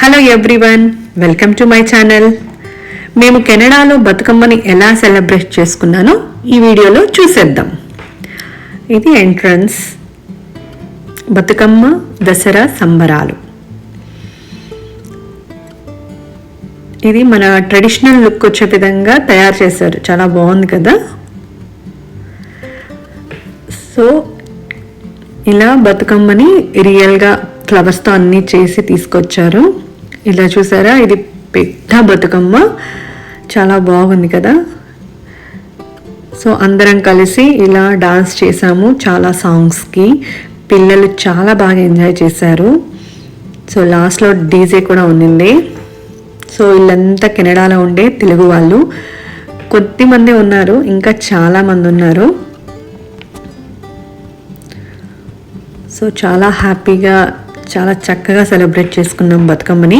Hello everyone, welcome to my channel. మేము కెనడాలో బతుకమ్మని ఎలా సెలబ్రేట్ చేసుకున్నానో ఈ వీడియోలో చూసేద్దాం. ఇది ఎంట్రన్స్. బతుకమ్మ దసరా సంబరాలు. ఇది మన ట్రెడిషనల్ లుక్ వచ్చే విధంగా తయారు చేశారు. చాలా బాగుంది కదా. సో ఇలా బతుకమ్మని రియల్గా ఫ్లవర్స్తో అన్నీ చేసి తీసుకొచ్చారు. ఇలా చూసారా, ఇది పెద్ద బతుకమ్మ, చాలా బాగుంది కదా. సో అందరం కలిసి ఇలా డాన్స్ చేసాము చాలా సాంగ్స్కి. పిల్లలు చాలా బాగా ఎంజాయ్ చేశారు. సో లాస్ట్లో డీజే కూడా ఉన్నింది. సో వీళ్ళంతా కెనడాలో ఉండే తెలుగు వాళ్ళు కొద్దిమంది ఉన్నారు, ఇంకా చాలామంది ఉన్నారు. సో చాలా హ్యాపీగా, చాలా చక్కగా సెలబ్రేట్ చేసుకున్నాం బతుకమ్మని.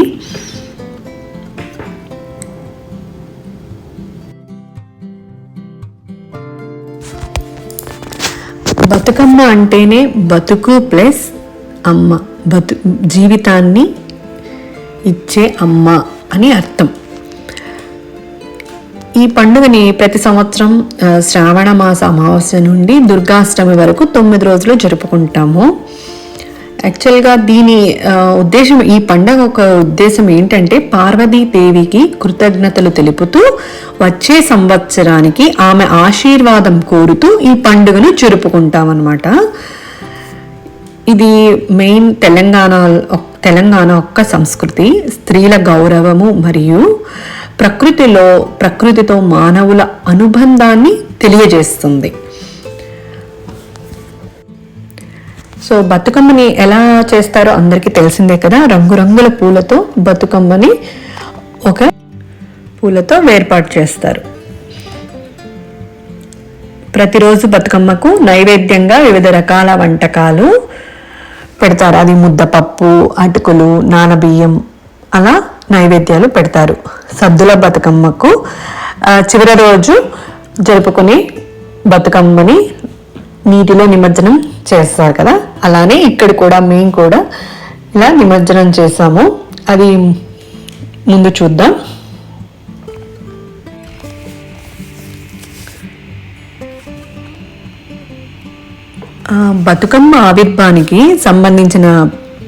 బతుకమ్మ అంటేనే బతుకు ప్లస్ అమ్మ, జీవితాన్ని ఇచ్చే అమ్మ అని అర్థం. ఈ పండుగని ప్రతి సంవత్సరం శ్రావణ మాస అమావాస్య నుండి దుర్గాష్టమి వరకు 9 రోజులు జరుపుకుంటాము. యాక్చువల్గా దీని ఉద్దేశం, ఈ పండుగ ఒక ఉద్దేశం ఏంటంటే పార్వతీదేవికి కృతజ్ఞతలు తెలుపుతూ వచ్చే సంవత్సరానికి ఆమె ఆశీర్వాదం కోరుతూ ఈ పండుగను జరుపుకుంటామన్నమాట. ఇది మెయిన్ తెలంగాణ ఒక్క సంస్కృతి. స్త్రీల గౌరవము మరియు ప్రకృతితో మానవుల అనుబంధాన్ని తెలియజేస్తుంది. సో బతుకమ్మని ఎలా చేస్తారో అందరికీ తెలిసిందే కదా. రంగురంగుల పూలతో బతుకమ్మని పూలతో వేర్పాటు చేస్తారు. ప్రతిరోజు బతుకమ్మకు నైవేద్యంగా వివిధ రకాల వంటకాలు పెడతారు. అది ముద్దపప్పు, అటుకులు, నానబియ్యం, అలా నైవేద్యాలు పెడతారు. సద్దుల బతుకమ్మకు చివరి రోజు జరుపుకుని బతుకమ్మని నీటిలో నిమజ్జనం చేస్తారు కదా. అలానే ఇక్కడ కూడా మేము కూడా ఇలా నిమజ్జనం చేసాము. అది ముందు చూద్దాం. బతుకమ్మ ఆవిర్భానికి సంబంధించిన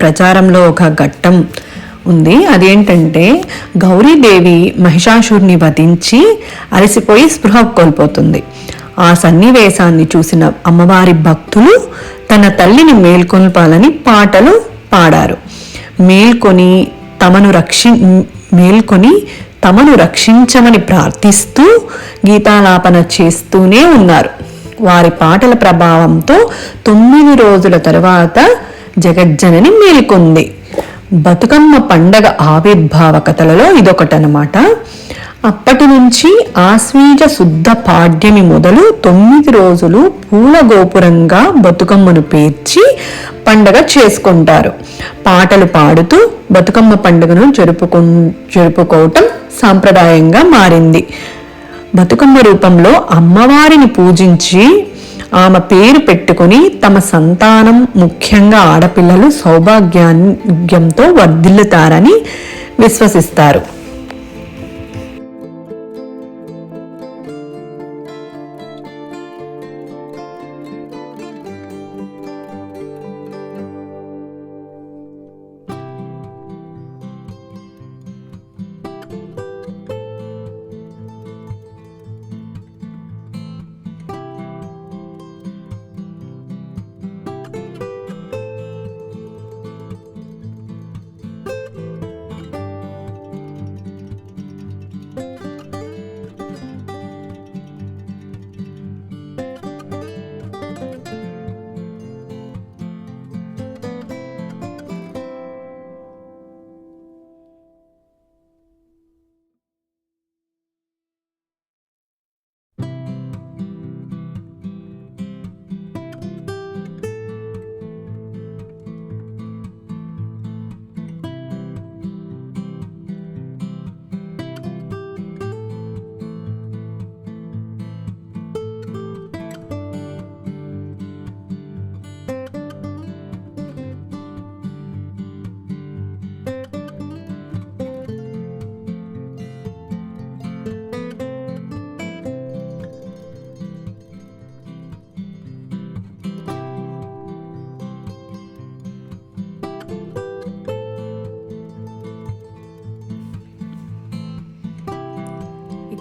ప్రచారంలో ఒక ఘట్టం ఉంది. అదేంటంటే, గౌరీదేవి మహిషాసురుని వధించి అలసిపోయి స్పృహ కోల్పోతుంది. ఆ సన్నివేశాన్ని చూసిన అమ్మవారి భక్తులు తన తల్లిని మేల్కొల్పాలని పాటలు పాడారు. మేల్కొని తమను రక్షించమని ప్రార్థిస్తూ గీతాలాపన చేస్తూనే ఉన్నారు. వారి పాటల ప్రభావంతో 9 రోజుల తరువాత జగజ్జనని మేల్కొంది. బతుకమ్మ పండగ ఆవిర్భావ కథలలో ఇదొకటనమాట. అప్పటి నుంచి ఆశ్వీజ శుద్ధ పాడ్యమి మొదలు 9 రోజులు పూల గోపురంగా బతుకమ్మను పేర్చి పండగ చేసుకుంటారు. పాటలు పాడుతూ బతుకమ్మ పండుగను జరుపుకోవటం సాంప్రదాయంగా మారింది. బతుకమ్మ రూపంలో అమ్మవారిని పూజించి ఆమె పేరు పెట్టుకుని తమ సంతానం, ముఖ్యంగా ఆడపిల్లలు సౌభాగ్యంతో వర్ధిల్లుతారని విశ్వసిస్తారు.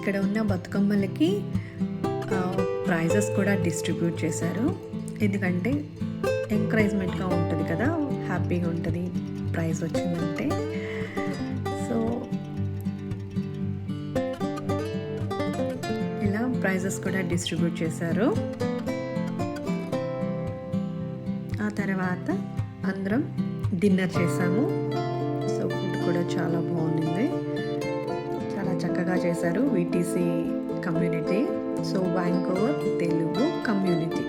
ఇక్కడ ఉన్న బతుకమ్మలకి ప్రైజెస్ కూడా డిస్ట్రిబ్యూట్ చేశారు. ఎందుకంటే ఎంకరేజ్మెంట్గా ఉంటుంది కదా, హ్యాపీగా ఉంటుంది ప్రైజ్ వచ్చిందంటే. సో ఇలా ప్రైజెస్ కూడా డిస్ట్రిబ్యూట్ చేశారు. ఆ తర్వాత అందరం డిన్నర్ చేసాము. సో ఫుడ్ కూడా చాలా బాగుంది, చాలా చక్కగా చేశారు VTC community. So Vancouver Telugu community.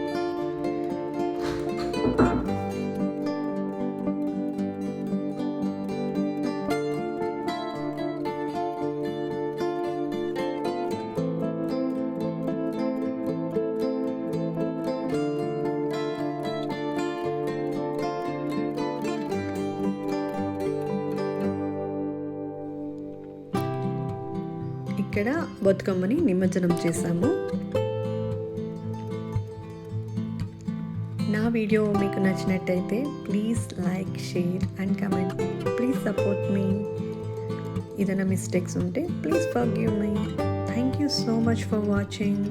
ఇక్కడ బతుకమ్మని నిమజ్జనం చేశాము. నా వీడియో మీకు నచ్చినట్టయితే please like, share and comment. Please support me. ఏదైనా మిస్టేక్స్ ఉంటే please forgive me. Thank you so much for watching.